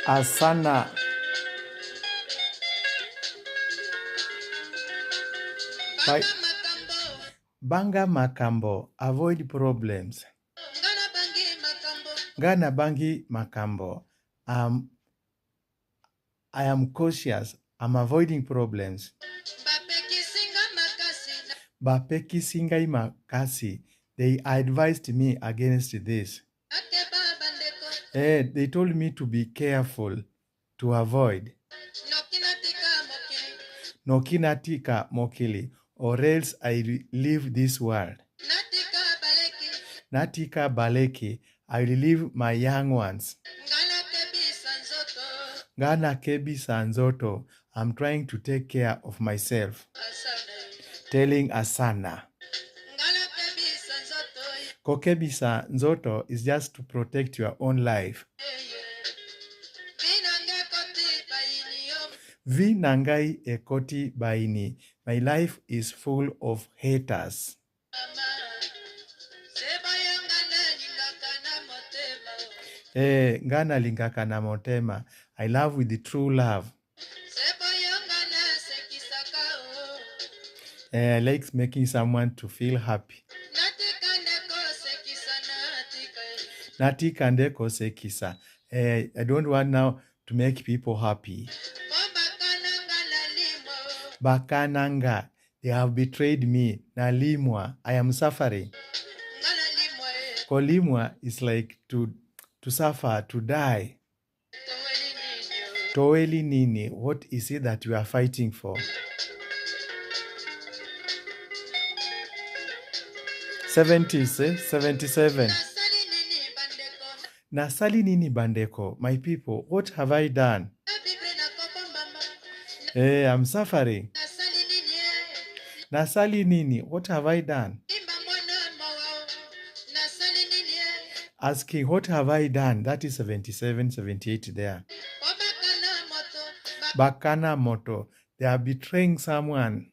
Asana. Banga makambo. Avoid problems. Gana bangi makambo. I am cautious. I'm avoiding problems. Bapeki singai makasi. They advised me against this. They told me to be careful, to avoid. Nokinatika mokili, or else I leave this world. Natika baleki, I will leave my young ones. Gana kebi sanzoto, I'm trying to take care of myself. Telling Asana. Kokebi sanzoto is just to protect your own life. Vi nangai ekoti baini. My life is full of haters. Ngana lingakana motema. I love with the true love. I like making someone to feel happy. Nati kande kose kisa. I don't want now to make people happy. Bakananga, they have betrayed me. Nalimwa, I am suffering. Kolimwa is like to suffer, to die. Toeli nini, what is it that you are fighting for? 70s, 77. Nasali nini bandeko, my people, what have I done? I'm suffering. Nasali nini, what have I done? Asking, what have I done? That is 77, 78 there. Bakana moto, they are betraying someone.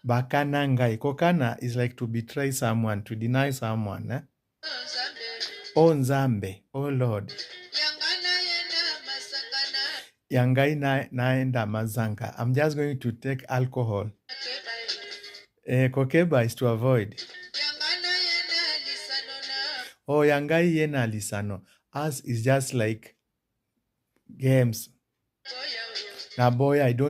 Bakanangai. Kokana is like to betray someone, to deny someone. Oh Nzambe, oh Lord. Yangai naenda mazanga. I'm just going to take alcohol. Kokeba is to avoid. Oh, yangai yena lisano. Us is just like games. Naboya, I don't